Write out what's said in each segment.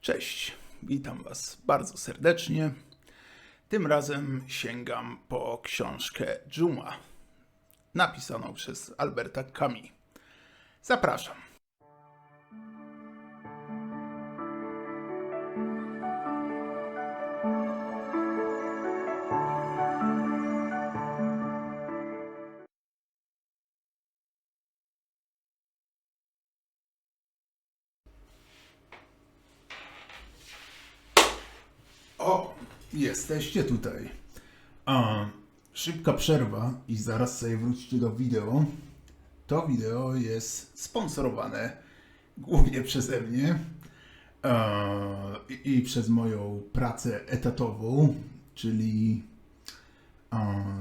Cześć, witam Was bardzo serdecznie. Tym razem sięgam po książkę Dżuma, napisaną przez Alberta Camus. Zapraszam. O, jesteście tutaj. Szybka przerwa i zaraz sobie wróćcie do wideo. To wideo jest sponsorowane głównie przeze mnie i przez moją pracę etatową, czyli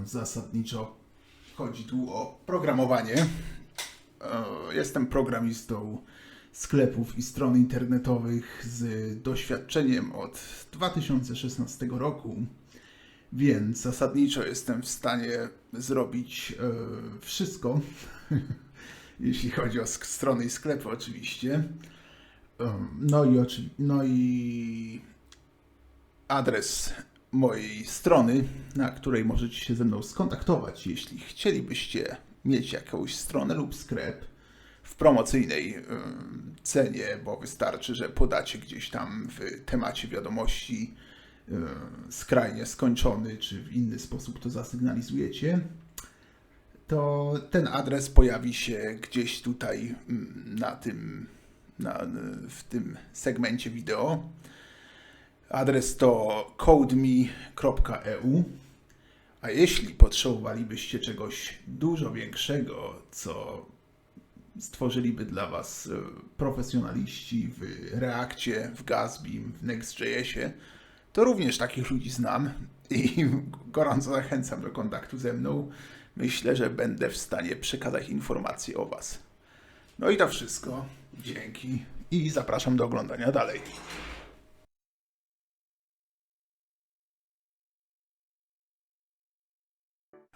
zasadniczo chodzi tu o programowanie. Jestem programistą sklepów i stron internetowych z doświadczeniem od 2016 roku, więc zasadniczo jestem w stanie zrobić wszystko, jeśli chodzi o strony i sklepy oczywiście. No i adres mojej strony, na której możecie się ze mną skontaktować, jeśli chcielibyście mieć jakąś stronę lub sklep w promocyjnej cenie, bo wystarczy, że podacie gdzieś tam w temacie wiadomości skrajnie skończony, czy w inny sposób to zasygnalizujecie, to ten adres pojawi się gdzieś tutaj w tym segmencie wideo. Adres to codeme.eu, a jeśli potrzebowalibyście czegoś dużo większego, co stworzyliby dla Was profesjonaliści w Reakcie, w Gatsbym, w Next.jsie, to również takich ludzi znam i gorąco zachęcam do kontaktu ze mną. Myślę, że będę w stanie przekazać informacje o Was. No i to wszystko. Dzięki i zapraszam do oglądania dalej.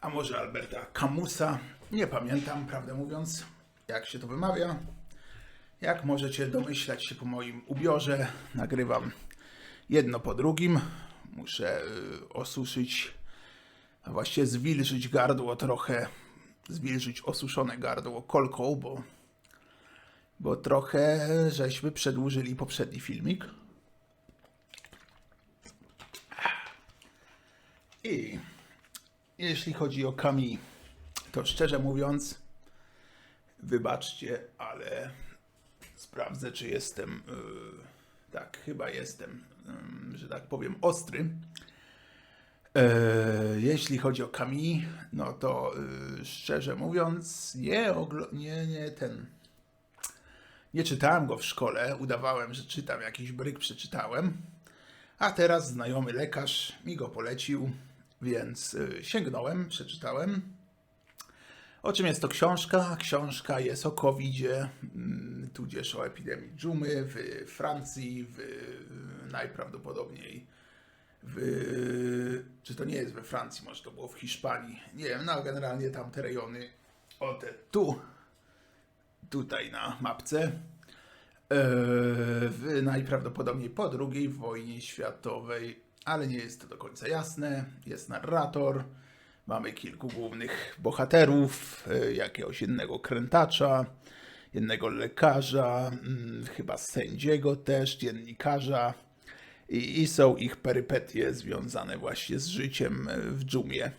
A może Alberta Camusa? Nie pamiętam, prawdę mówiąc, jak się to wymawia. Jak możecie domyślać się po moim ubiorze, nagrywam jedno po drugim. Muszę osuszyć, a właściwie zwilżyć gardło trochę, zwilżyć osuszone gardło kolką, bo trochę żeśmy przedłużyli poprzedni filmik. I jeśli chodzi o Camus, to szczerze mówiąc, wybaczcie, ale sprawdzę, czy jestem, tak, chyba jestem, że tak powiem, ostry. Jeśli chodzi o Camus, no to szczerze mówiąc, nie czytałem go w szkole, udawałem, że czytam, jakiś bryk przeczytałem, a teraz znajomy lekarz mi go polecił, więc sięgnąłem, przeczytałem. O czym jest to książka? Książka jest o COVID-zie, tudzież o epidemii dżumy w Francji, najprawdopodobniej czy to nie jest we Francji, może to było w Hiszpanii, nie wiem, no generalnie tamte rejony, tutaj na mapce, najprawdopodobniej po II wojnie światowej, ale nie jest to do końca jasne. Jest narrator, mamy kilku głównych bohaterów, jakiegoś jednego krętacza, jednego lekarza, chyba sędziego też, dziennikarza i są ich perypetie związane właśnie z życiem w dżumie,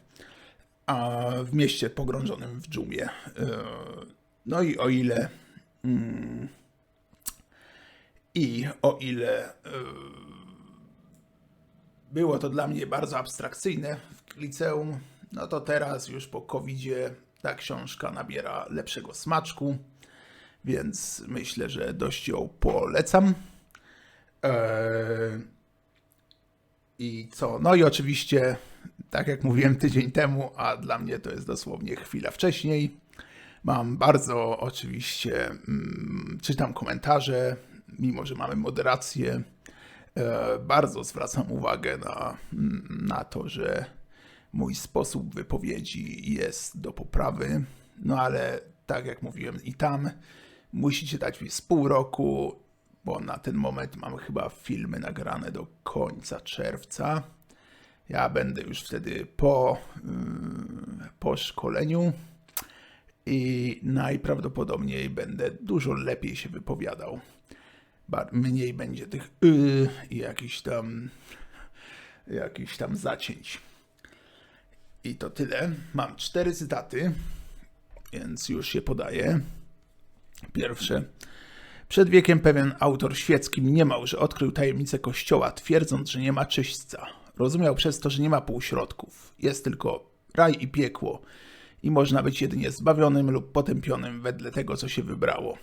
a w mieście pogrążonym w dżumie. No i o ile było to dla mnie bardzo abstrakcyjne w liceum, no to teraz już po COVID-zie ta książka nabiera lepszego smaczku, więc myślę, że dość ją polecam. I co? No i oczywiście, tak jak mówiłem tydzień temu, a dla mnie to jest dosłownie chwila wcześniej, mam bardzo oczywiście, czytam komentarze, mimo że mamy moderację, bardzo zwracam uwagę na to, że mój sposób wypowiedzi jest do poprawy, no ale tak jak mówiłem i tam, musicie dać mi z pół roku, bo na ten moment mam chyba filmy nagrane do końca czerwca. Ja będę już wtedy po szkoleniu i najprawdopodobniej będę dużo lepiej się wypowiadał. Mniej będzie tych i jakichś tam zacięć. I to tyle. Mam 4 cytaty, więc już je podaję. Pierwsze. Przed wiekiem pewien autor świecki mniemał, że odkrył tajemnicę Kościoła, twierdząc, że nie ma czyśćca. Rozumiał przez to, że nie ma półśrodków. Jest tylko raj i piekło i można być jedynie zbawionym lub potępionym wedle tego, co się wybrało.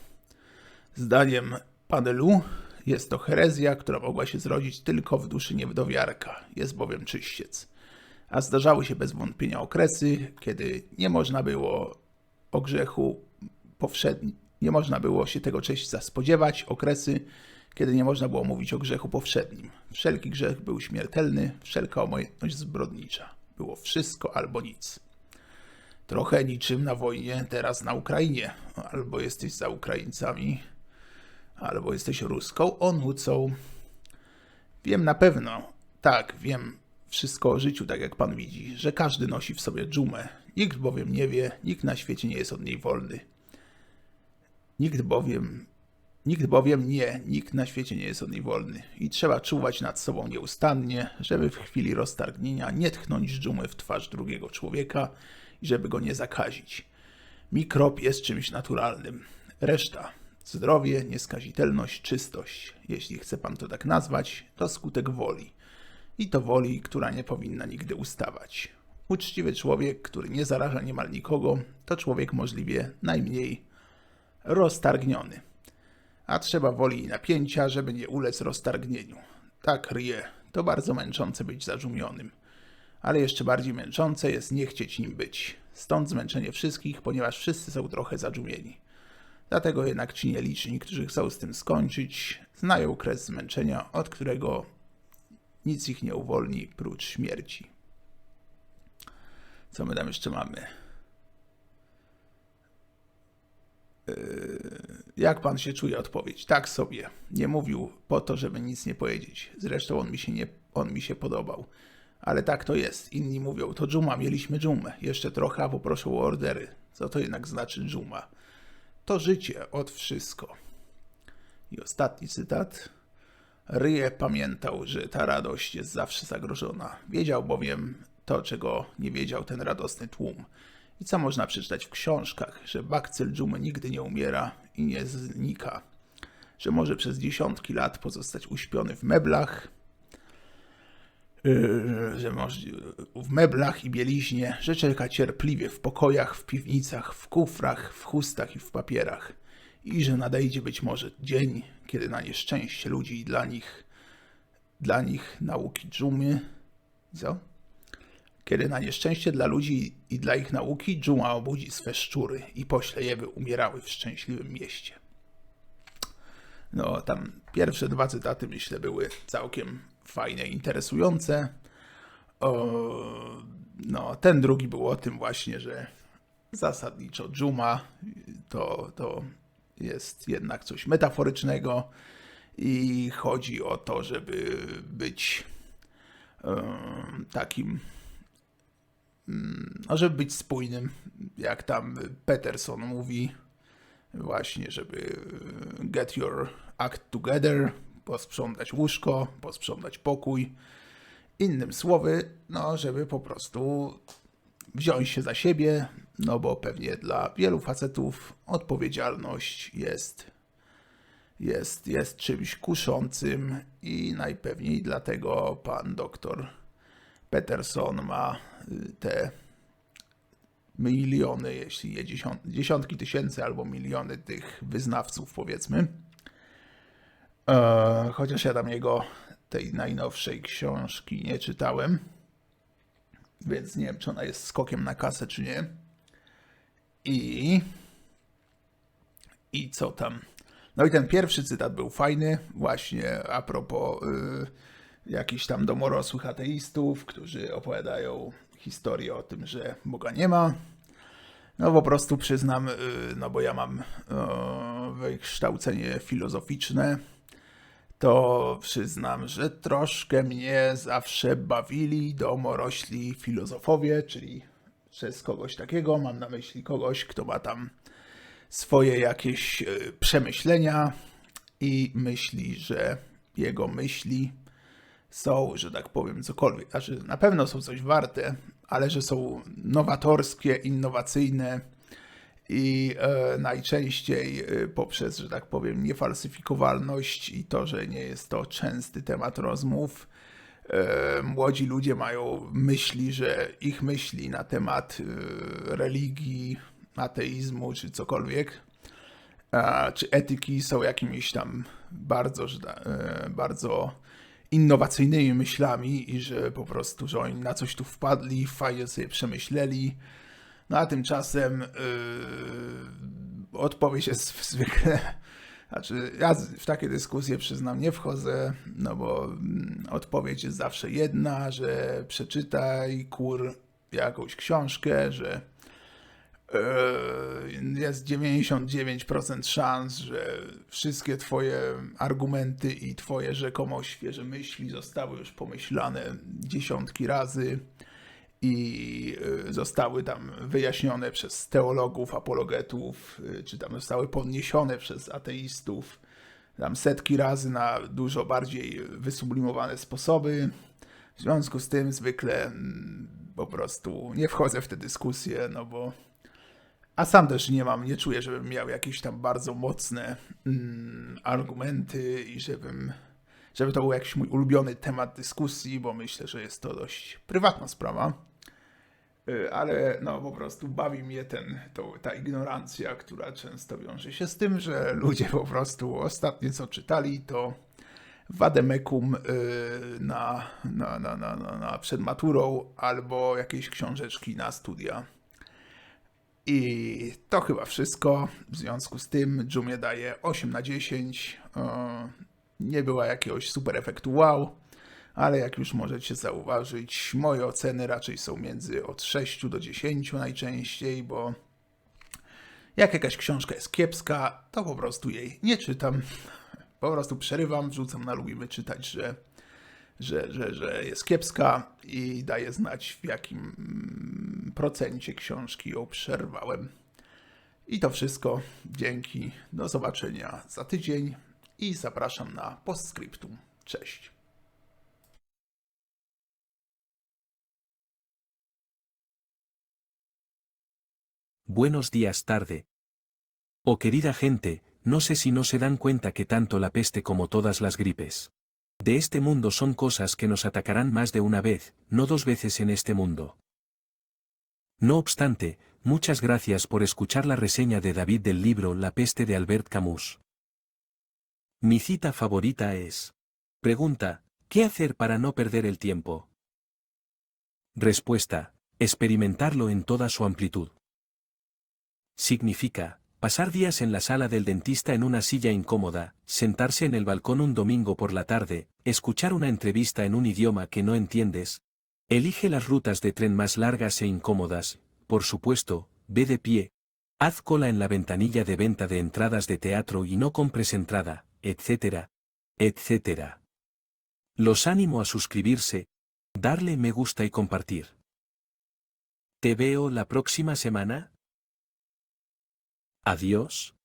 Zdaniem Padelu jest to herezja, która mogła się zrodzić tylko w duszy niedowiarka. Jest bowiem czyściec. A zdarzały się bez wątpienia okresy, kiedy nie można było o grzechu powszednim. Nie można było się tego czyśćca spodziewać, okresy, kiedy nie można było mówić o grzechu powszednim. Wszelki grzech był śmiertelny, wszelka obojętność zbrodnicza. Było wszystko albo nic. Trochę niczym na wojnie teraz na Ukrainie. Albo jesteś za Ukraińcami, albo jesteś Ruską onucą. Wiem na pewno, tak, wiem wszystko o życiu, tak jak pan widzi, że każdy nosi w sobie dżumę. Nikt bowiem nie wie, nikt na świecie nie jest od niej wolny. Nikt na świecie nie jest od niej wolny i trzeba czuwać nad sobą nieustannie, żeby w chwili roztargnienia nie tchnąć dżumy w twarz drugiego człowieka i żeby go nie zakazić. Mikrop jest czymś naturalnym. Reszta, zdrowie, nieskazitelność, czystość, jeśli chce pan to tak nazwać, to skutek woli. I to woli, która nie powinna nigdy ustawać. Uczciwy człowiek, który nie zaraża niemal nikogo, to człowiek możliwie najmniej roztargniony. A trzeba woli i napięcia, żeby nie ulec roztargnieniu. Tak, ryje, to bardzo męczące być zadżumionym. Ale jeszcze bardziej męczące jest nie chcieć nim być. Stąd zmęczenie wszystkich, ponieważ wszyscy są trochę zadżumieni. Dlatego jednak ci nieliczni, którzy chcą z tym skończyć, znają kres zmęczenia, od którego nic ich nie uwolni prócz śmierci. Co my tam jeszcze mamy? Jak pan się czuje? Odpowiedź. Tak sobie. Nie mówił po to, żeby nic nie powiedzieć. Zresztą on mi się podobał. Ale tak to jest. Inni mówią, to dżuma, mieliśmy dżumę. Jeszcze trochę, a poproszę o ordery. Co to jednak znaczy dżuma? To życie, od wszystko. I ostatni cytat. Ryje pamiętał, że ta radość jest zawsze zagrożona. Wiedział bowiem to, czego nie wiedział ten radosny tłum. I co można przeczytać w książkach, że bakcyl dżumy nigdy nie umiera i nie znika. Że może przez dziesiątki lat pozostać uśpiony w meblach, i bieliźnie, że czeka cierpliwie w pokojach, w piwnicach, w kufrach, w chustach i w papierach. I że nadejdzie być może dzień, kiedy na nieszczęście ludzi i dla nich nauki dżumy, Kiedy na nieszczęście dla ludzi i dla ich nauki dżuma obudzi swe szczury i pośle je, by umierały w szczęśliwym mieście. No, tam pierwsze 2 cytaty, myślę, były całkiem fajne i interesujące. No, ten drugi był o tym właśnie, że zasadniczo dżuma to jest jednak coś metaforycznego i chodzi o to, żeby być takim, żeby być spójnym, jak tam Peterson mówi, właśnie, żeby get your act together, posprzątać łóżko, posprzątać pokój. Innym słowy, no, żeby po prostu wziąć się za siebie, no bo pewnie dla wielu facetów odpowiedzialność jest czymś kuszącym i najpewniej dlatego pan doktor Peterson ma te miliony, jeśli nie dziesiątki tysięcy albo miliony tych wyznawców, powiedzmy. Chociaż ja tam tej najnowszej książki nie czytałem, więc nie wiem, czy ona jest skokiem na kasę, czy nie. I co tam? No i ten pierwszy cytat był fajny, właśnie a propos jakichś tam domorosłych ateistów, którzy opowiadają historię o tym, że Boga nie ma. No po prostu przyznam, no bo ja mam wykształcenie filozoficzne to przyznam, że troszkę mnie zawsze bawili domorośli filozofowie, czyli przez kogoś takiego mam na myśli kogoś, kto ma tam swoje jakieś przemyślenia i myśli, że jego myśli są, że tak powiem, cokolwiek. Znaczy, na pewno są coś warte, ale że są nowatorskie, innowacyjne i najczęściej poprzez, że tak powiem, niefalsyfikowalność i to, że nie jest to częsty temat rozmów. Młodzi ludzie mają myśli, że ich myśli na temat religii, ateizmu czy cokolwiek, czy etyki są jakimiś tam bardzo innowacyjnymi myślami i że po prostu, że oni na coś tu wpadli, fajnie sobie przemyśleli. No a tymczasem odpowiedź jest zwykle, znaczy ja w takie dyskusje przyznam nie wchodzę, no bo odpowiedź jest zawsze jedna, że przeczytaj jakąś książkę, że jest 99% szans, że wszystkie twoje argumenty i twoje rzekomo świeże myśli zostały już pomyślane dziesiątki razy i zostały tam wyjaśnione przez teologów, apologetów, czy tam zostały podniesione przez ateistów tam setki razy na dużo bardziej wysublimowane sposoby. W związku z tym zwykle po prostu nie wchodzę w te dyskusje, no bo a sam też nie czuję, żebym miał jakieś tam bardzo mocne argumenty i żeby to był jakiś mój ulubiony temat dyskusji, bo myślę, że jest to dość prywatna sprawa. Ale no po prostu bawi mnie ta ignorancja, która często wiąże się z tym, że ludzie po prostu ostatnie co czytali to vademecum przed maturą albo jakieś książeczki na studia. I to chyba wszystko. W związku z tym Joomie daje 8 na 10. Nie była jakiegoś super efektu wow, ale jak już możecie zauważyć, moje oceny raczej są od 6 do 10 najczęściej, bo jak jakaś książka jest kiepska, to po prostu jej nie czytam. Po prostu przerywam, wrzucam na lubimy czytać, że jest kiepska i daję znać, w jakim procencie książki ją przerwałem. I to wszystko. Dzięki. Do zobaczenia za tydzień i zapraszam na postscriptum. Cześć. Buenos días tarde. Oh querida gente, no sé si no se dan cuenta que tanto la peste como todas las gripes de este mundo son cosas que nos atacarán más de una vez, no dos veces en este mundo. No obstante, muchas gracias por escuchar la reseña de David del libro La peste de Albert Camus. Mi cita favorita es: pregunta, ¿qué hacer para no perder el tiempo? Respuesta, experimentarlo en toda su amplitud. Significa, pasar días en la sala del dentista en una silla incómoda, sentarse en el balcón un domingo por la tarde, escuchar una entrevista en un idioma que no entiendes. Elige las rutas de tren más largas e incómodas, por supuesto, ve de pie. Haz cola en la ventanilla de venta de entradas de teatro y no compres entrada, etcétera, etcétera. Los animo a suscribirse, darle me gusta y compartir. ¿Te veo la próxima semana? Adiós.